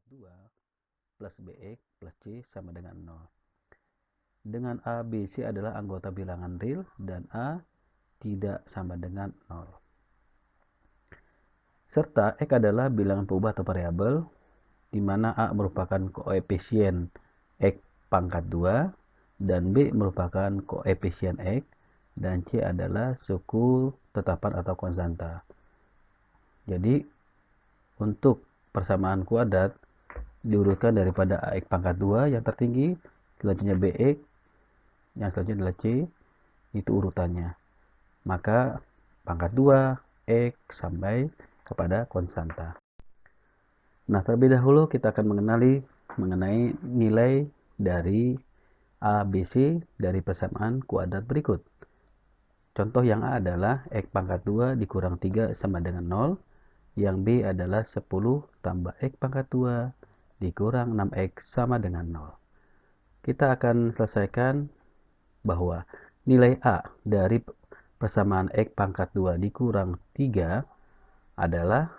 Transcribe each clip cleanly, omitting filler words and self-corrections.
2 plus BX plus C sama dengan 0. Dengan A, B, C adalah anggota bilangan real dan A tidak sama dengan 0. Serta X adalah bilangan peubah atau variabel, di mana A merupakan koefisien X pangkat 2 dan B merupakan koefisien X dan C adalah suku tetapan atau konstanta. Jadi untuk persamaan kuadrat diurutkan daripada AX pangkat 2 yang tertinggi, selanjutnya BX, yang selanjutnya adalah C, itu urutannya. Maka pangkat 2, X sampai kepada konstanta. Nah, terlebih dahulu kita akan mengenai nilai dari A, B, C dari persamaan kuadrat berikut. Contoh yang A adalah X pangkat 2 dikurang 3 sama dengan 0. Yang B adalah 10 tambah X pangkat 2 dikurang 6X sama dengan 0. Kita akan selesaikan bahwa nilai A dari persamaan X pangkat 2 dikurang 3 adalah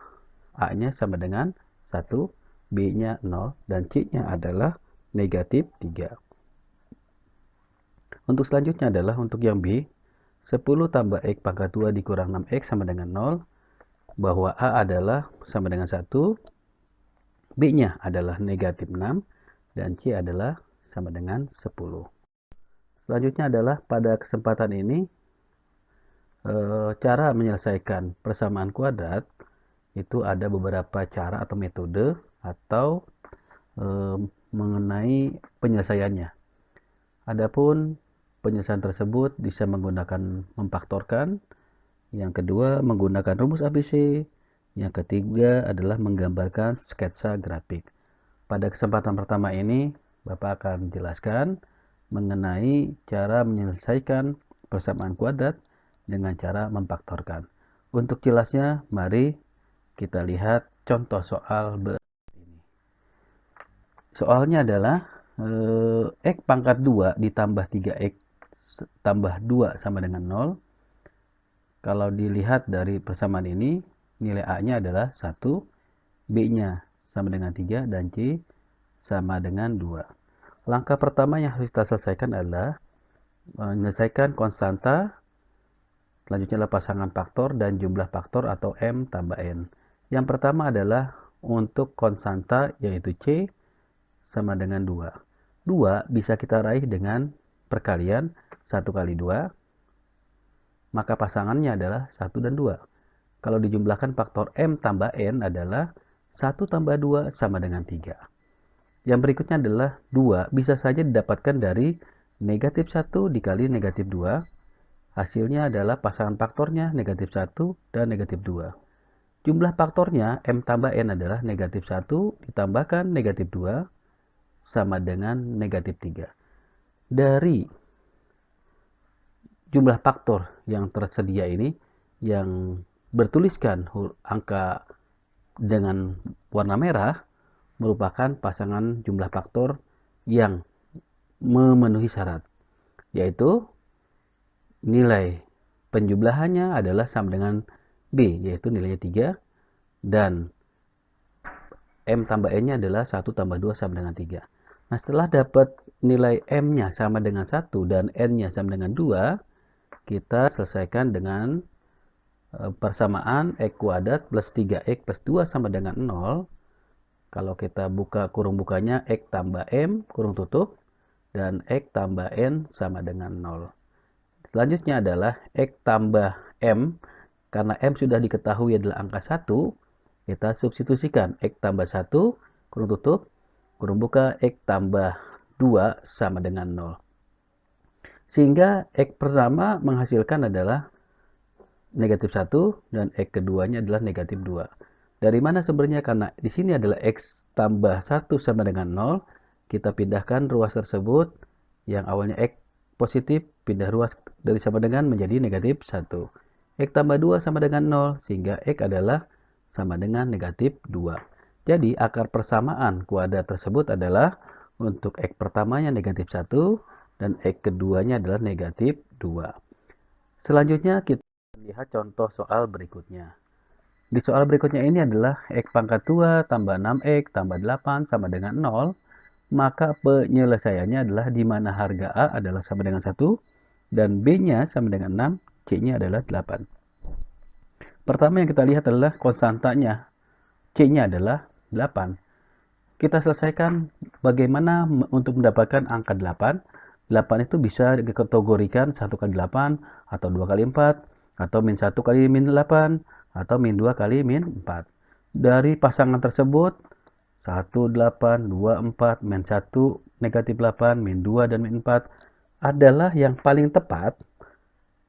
A-nya sama dengan 1, B-nya 0, dan C-nya adalah negatif 3. Untuk selanjutnya adalah untuk yang B, 10 tambah X pangkat 2 dikurang 6X sama dengan 0, bahwa A adalah sama dengan 1, B-nya adalah negatif 6, dan C adalah sama dengan 10. Selanjutnya adalah pada kesempatan ini, cara menyelesaikan persamaan kuadrat itu ada beberapa cara atau metode atau mengenai penyelesaiannya. Adapun penyelesaian tersebut bisa menggunakan memfaktorkan, yang kedua menggunakan rumus ABC, yang ketiga adalah menggambarkan sketsa grafik. Pada kesempatan pertama ini, Bapak akan jelaskan mengenai cara menyelesaikan persamaan kuadrat dengan cara memfaktorkan. Untuk jelasnya, mari kita lihat contoh soal ini. Soalnya adalah X pangkat 2 ditambah 3X tambah 2 sama dengan 0. Kalau dilihat dari persamaan ini, nilai A-nya adalah 1, B-nya sama dengan 3, dan C sama dengan 2. Langkah pertama yang harus kita selesaikan adalah menyelesaikan konstanta, selanjutnya adalah pasangan faktor dan jumlah faktor atau M tambah N. Yang pertama adalah untuk konstanta, yaitu C sama dengan 2. 2 bisa kita raih dengan perkalian 1 kali 2, maka pasangannya adalah 1 dan 2. Kalau dijumlahkan faktor M tambah N adalah 1 tambah 2 sama dengan 3. Yang berikutnya adalah 2 bisa saja didapatkan dari negatif 1 dikali negatif 2. Hasilnya adalah pasangan faktornya negatif 1 dan negatif 2. Jumlah faktornya M tambah N adalah negatif 1 ditambahkan negatif 2 sama dengan negatif 3. Dari jumlah faktor yang tersedia ini, yang bertuliskan angka dengan warna merah merupakan pasangan jumlah faktor yang memenuhi syarat, yaitu nilai penjumlahannya adalah sama dengan B, yaitu nilainya 3, dan M tambah N-nya adalah 1 tambah 2 sama dengan 3. Nah, setelah dapat nilai M-nya sama dengan 1 dan N-nya sama dengan 2, kita selesaikan dengan persamaan X kuadrat plus 3X plus 2 sama dengan 0. Kalau kita buka kurung bukanya, X tambah M kurung tutup, dan X tambah N sama dengan 0. Selanjutnya adalah X tambah M, karena M sudah diketahui adalah angka 1, kita substitusikan X tambah 1 kurung tutup, kurung buka, X tambah 2 sama dengan 0. Sehingga X pertama menghasilkan adalah negatif 1 dan X keduanya adalah negatif 2. Dari mana sumbernya? Karena di sini adalah X tambah 1 sama dengan 0. Kita pindahkan ruas tersebut yang awalnya X positif, pindah ruas dari sama dengan menjadi negatif 1. X tambah 2 sama dengan 0, sehingga X adalah sama dengan negatif 2. Jadi akar persamaan kuadrat tersebut adalah untuk X pertamanya negatif 1 dan X keduanya adalah negatif 2. Selanjutnya kita lihat contoh soal berikutnya. Di soal berikutnya ini adalah X pangkat 2 tambah 6X tambah 8 sama dengan 0. Maka penyelesaiannya adalah di mana harga A adalah sama dengan 1 dan B-nya sama dengan 6, C-nya adalah 8. Pertama yang kita lihat adalah konstantanya. C-nya adalah 8. Kita selesaikan bagaimana untuk mendapatkan angka 8. 8 itu bisa dikategorikan 1 kali 8 atau 2 kali 4 atau min 1 kali min 8 atau min 2 kali min 4. Dari pasangan tersebut 1, 8, 2, 4, min 1, negatif 8, min 2, dan min 4 adalah yang paling tepat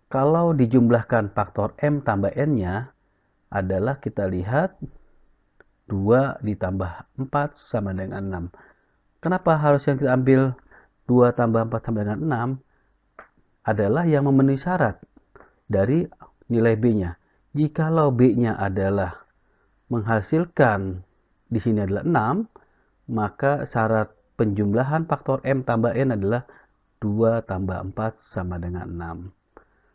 kalau dijumlahkan faktor M tambah N-nya adalah kita lihat 2 ditambah 4 sama dengan 6. Kenapa harus yang kita ambil 2 tambah 4 sama dengan 6? Adalah yang memenuhi syarat dari nilai B-nya. Jikalau B-nya adalah menghasilkan di sini adalah 6, maka syarat penjumlahan faktor M tambah N adalah 2 tambah 4 sama dengan 6.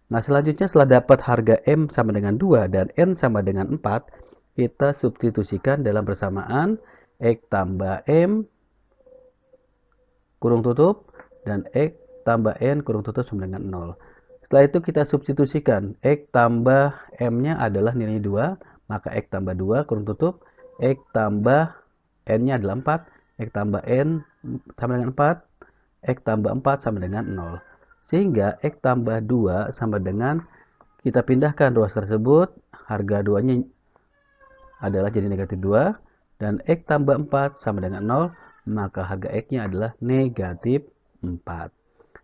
Nah, selanjutnya setelah dapat harga M sama dengan 2 dan N sama dengan 4, kita substitusikan dalam persamaan X tambah M kurung tutup dan X tambah N kurung tutup sama dengan 0. Setelah itu kita substitusikan X tambah M-nya adalah nilai 2, maka X tambah 2 kurung tutup, X tambah N-nya adalah 4, X tambah N sama dengan 4, X tambah 4 sama dengan 0. Sehingga X tambah 2 sama dengan, kita pindahkan ruas tersebut, harga 2-nya adalah jadi negatif 2, dan X tambah 4 sama dengan 0, maka harga X-nya adalah negatif 4.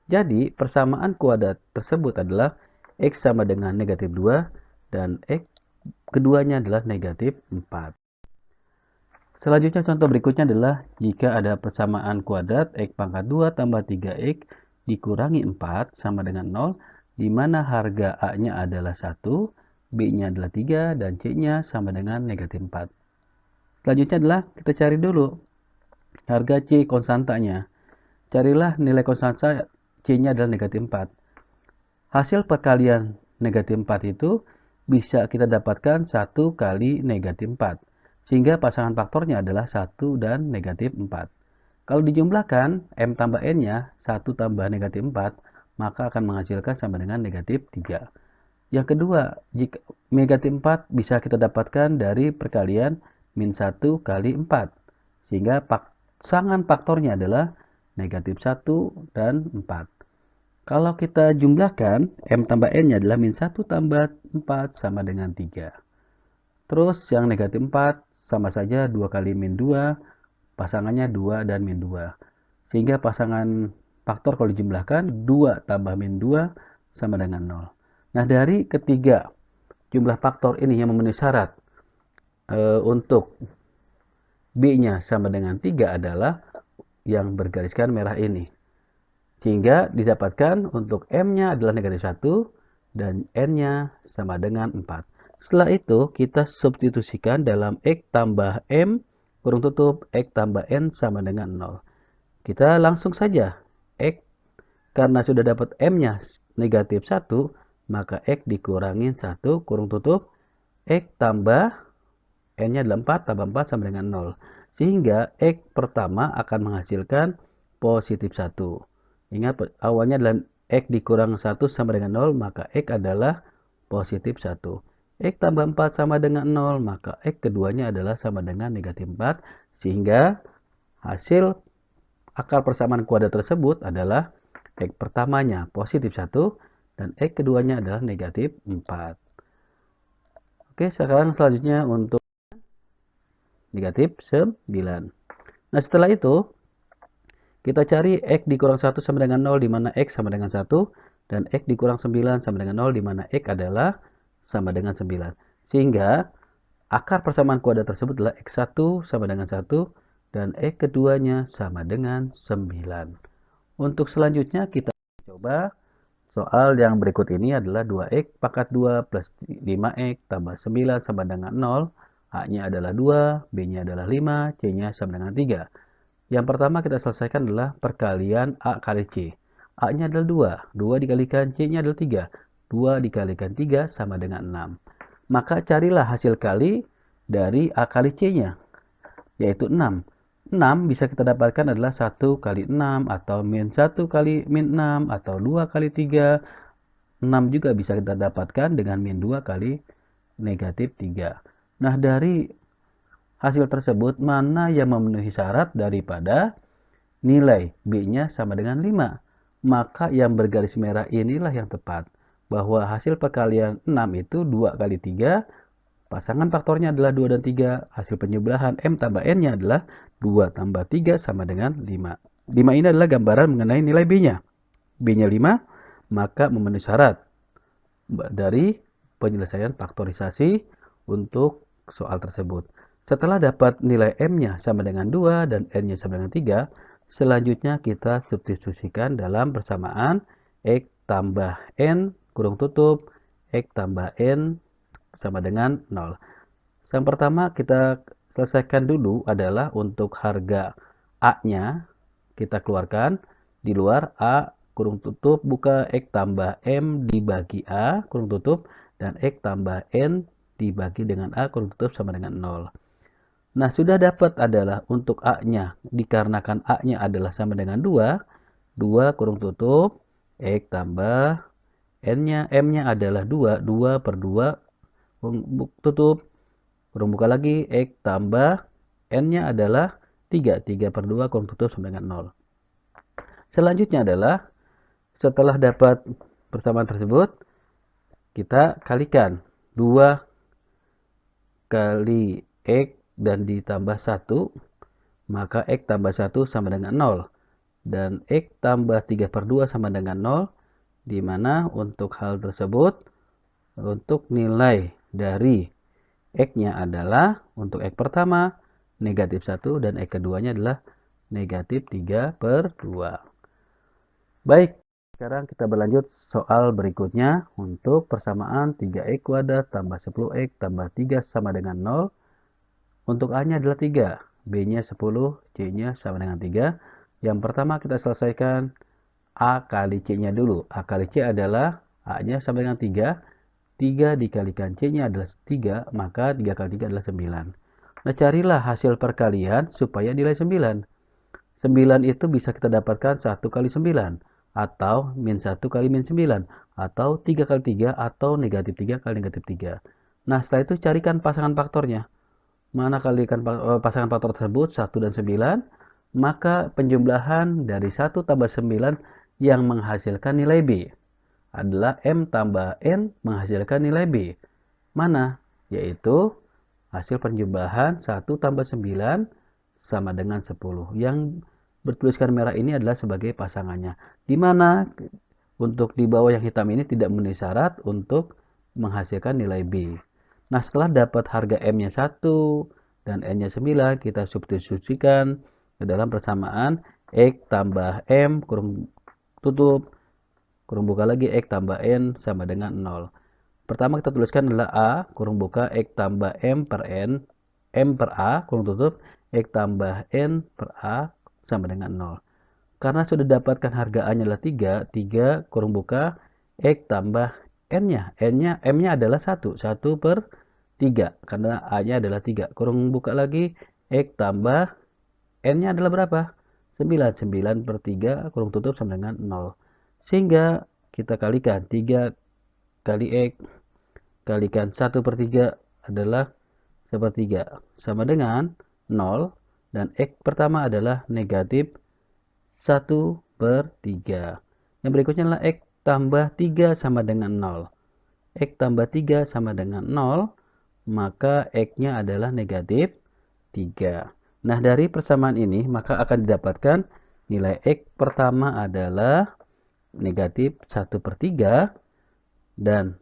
Jadi, persamaan kuadrat tersebut adalah X sama dengan negatif 2, dan X keduanya adalah negatif 4. Selanjutnya contoh berikutnya adalah jika ada persamaan kuadrat X pangkat 2 tambah 3X dikurangi 4 sama dengan 0, di mana harga A-nya adalah 1, B-nya adalah 3, dan C-nya sama dengan negatif 4. Selanjutnya adalah kita cari dulu harga C konstantanya. Carilah nilai konstanta C-nya adalah negatif 4. Hasil perkalian negatif 4 itu bisa kita dapatkan 1 kali negatif 4. Sehingga pasangan faktornya adalah 1 dan negatif 4. Kalau dijumlahkan, M tambah N-nya 1 tambah negatif 4, maka akan menghasilkan sama dengan negatif 3. Yang kedua, jika negatif 4 bisa kita dapatkan dari perkalian min 1 kali 4. Sehingga pasangan faktornya adalah negatif 1 dan 4. Kalau kita jumlahkan, M tambah N-nya adalah min 1 tambah 4 sama dengan 3. Terus yang negatif 4 sama saja 2 kali min 2, pasangannya 2 dan min 2. Sehingga pasangan faktor kalau dijumlahkan, 2 tambah min 2 sama dengan 0. Nah, dari ketiga jumlah faktor ini yang memenuhi syarat untuk B-nya sama dengan 3 adalah yang bergariskan merah ini. Sehingga didapatkan untuk M-nya adalah negatif 1 dan N-nya sama dengan 4. Setelah itu kita substitusikan dalam X tambah M kurung tutup X tambah N sama dengan 0. Kita langsung saja X, karena sudah dapat M-nya negatif 1, maka X dikurangin 1 kurung tutup X tambah N-nya adalah 4 tambah 4 sama dengan 0. Sehingga X pertama akan menghasilkan positif 1. Ingat awalnya adalah X dikurang 1 sama dengan 0, maka X adalah positif 1. X tambah 4 sama dengan 0, maka X keduanya adalah sama dengan negatif 4. Sehingga hasil akar persamaan kuadrat tersebut adalah X pertamanya positif 1 dan X keduanya adalah negatif 4. Oke, sekarang selanjutnya untuk negatif 9. Nah, setelah itu kita cari X dikurang 1 sama dengan 0 di mana X sama dengan 1 dan X dikurang 9 sama dengan 0 di mana X adalah sama dengan 9. Sehingga akar persamaan kuadrat tersebut adalah X1 sama dengan 1 dan X keduanya sama dengan 9. Untuk selanjutnya kita coba soal yang berikut ini adalah 2X pangkat 2 plus 5X tambah 9 sama dengan 0. A-nya adalah 2, B-nya adalah 5, C-nya sama dengan 3. Yang pertama kita selesaikan adalah perkalian A kali C. A-nya adalah 2, 2 dikalikan C-nya adalah 3, 2 dikalikan 3 sama dengan 6. maka carilah hasil kali dari A kali C-nya, yaitu 6. 6 bisa kita dapatkan adalah 1 kali 6, atau min 1 kali min 6, atau 2 kali 3. 6 juga bisa kita dapatkan dengan min 2 kali negatif 3. Nah, dari hasil tersebut, mana yang memenuhi syarat daripada nilai B-nya sama dengan 5? Maka yang bergaris merah inilah yang tepat. Bahwa hasil perkalian 6 itu 2 kali 3, pasangan faktornya adalah 2 dan 3. Hasil penjumlahan M tambah N-nya adalah 2 tambah 3 sama dengan 5. 5 ini adalah gambaran mengenai nilai B-nya. B-nya 5, maka memenuhi syarat dari penyelesaian faktorisasi untuk soal tersebut. Setelah dapat nilai M-nya sama dengan 2 dan N-nya sama dengan 3, selanjutnya kita substitusikan dalam persamaan X tambah N kurung tutup X tambah N sama dengan 0. Yang pertama kita selesaikan dulu adalah untuk harga A-nya kita keluarkan. Di luar A kurung tutup buka X tambah M dibagi A kurung tutup dan X tambah N dibagi dengan A kurung tutup sama dengan 0. Nah, sudah dapat adalah untuk A-nya, dikarenakan A-nya adalah sama dengan 2, 2 kurung tutup, X tambah N-nya, M-nya adalah 2, 2 per 2 kurung tutup, kurung buka lagi, X tambah N-nya adalah 3, 3 per 2 kurung tutup sama dengan 0. Selanjutnya adalah, setelah dapat persamaan tersebut, kita kalikan 2 kali X dan ditambah 1, maka X tambah 1 sama dengan 0. Dan X tambah 3 per 2 sama dengan 0, di mana untuk hal tersebut, untuk nilai dari X-nya adalah, untuk X pertama, negatif 1, dan X keduanya adalah negatif 3 per 2. Baik, sekarang kita berlanjut soal berikutnya untuk persamaan 3x kuadrat tambah 10x tambah 3 sama dengan 0. Untuk A-nya adalah 3, B-nya 10, C-nya sama dengan 3. Yang pertama kita selesaikan A kali C-nya dulu. A kali C adalah A-nya sama dengan 3. 3 dikalikan C-nya adalah 3, maka 3 kali 3 adalah 9. Nah, carilah hasil perkalian supaya nilai 9. 9 itu bisa kita dapatkan 1 kali 9, atau min 1 kali min 9, atau 3 kali 3, atau negatif 3 kali negatif 3. Nah, setelah itu carikan pasangan faktornya. Mana kalikan pasangan faktor tersebut 1 dan 9, maka penjumlahan dari 1 tambah 9 yang menghasilkan nilai B adalah M tambah N menghasilkan nilai B. Mana? Yaitu hasil penjumlahan 1 tambah 9 sama dengan 10. Yang bertuliskan merah ini adalah sebagai pasangannya. Di mana untuk di bawah yang hitam ini tidak memenuhi syarat untuk menghasilkan nilai B. Nah, setelah dapat harga M-nya 1 dan N-nya 9, kita substitusikan ke dalam persamaan X tambah M kurung tutup, kurung buka lagi, X tambah N sama dengan 0. Pertama kita tuliskan adalah A kurung buka X tambah M per N, M per A kurung tutup, X tambah N per A sama dengan 0. Karena sudah dapatkan harga A-nya adalah 3, 3 kurung buka X tambah N-nya. M-nya adalah 1, 1 per 3, karena A-nya adalah 3. Kurung buka lagi, X tambah N-nya adalah berapa? 9, 9 per 3 kurung tutup sama dengan 0. Sehingga kita kalikan 3 kali X kalikan 1 per 3 adalah sepertiga, sama dengan 0, dan X pertama adalah negatif 1 per 3. Yang berikutnya adalah X tambah 3 sama dengan 0. X tambah 3 sama dengan 0, maka X-nya adalah negatif 3. Nah, dari persamaan ini, maka akan didapatkan nilai X pertama adalah negatif 1 per 3, dan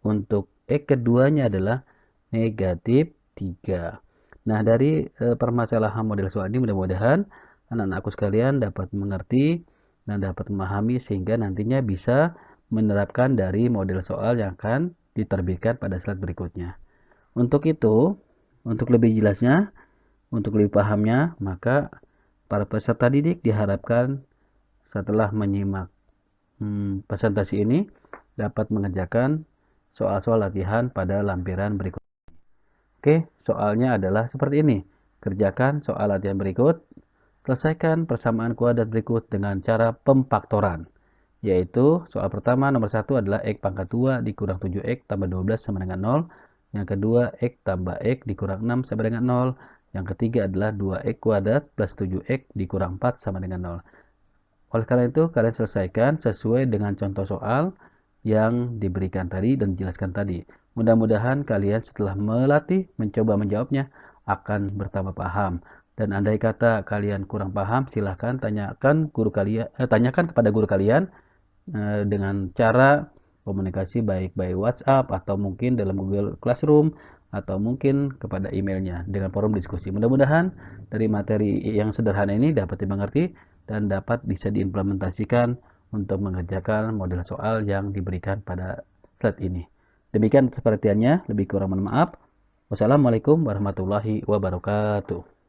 untuk X keduanya adalah negatif 3. Nah, dari permasalahan model soal ini mudah-mudahan anak-anakku sekalian dapat mengerti dan dapat memahami sehingga nantinya bisa menerapkan dari model soal yang akan diterbitkan pada slide berikutnya. Untuk itu, untuk lebih jelasnya, untuk lebih pahamnya, maka para peserta didik diharapkan setelah menyimak presentasi ini dapat mengerjakan soal-soal latihan pada lampiran berikut. Oke, soalnya adalah seperti ini. Kerjakan soal latihan berikut. Selesaikan persamaan kuadrat berikut dengan cara pemfaktoran. Yaitu soal pertama nomor 1 adalah X pangkat 2 dikurang 7X tambah 12 sama dengan 0. Yang kedua X tambah X dikurang 6 sama dengan 0. Yang ketiga adalah 2X kuadrat plus 7X dikurang 4 sama dengan 0. Oleh karena itu kalian selesaikan sesuai dengan contoh soal yang diberikan tadi dan dijelaskan tadi. Mudah-mudahan kalian setelah melatih mencoba menjawabnya akan bertambah paham. Dan andai kata kalian kurang paham, silahkan tanyakan kepada guru kalian dengan cara komunikasi baik by WhatsApp atau mungkin dalam Google Classroom atau mungkin kepada emailnya dengan forum diskusi. Mudah-mudahan dari materi yang sederhana ini dapat dimengerti dan dapat bisa diimplementasikan untuk mengerjakan model soal yang diberikan pada slide ini. Demikian perhatiannya, lebih kurang mohon maaf. Wassalamualaikum warahmatullahi wabarakatuh.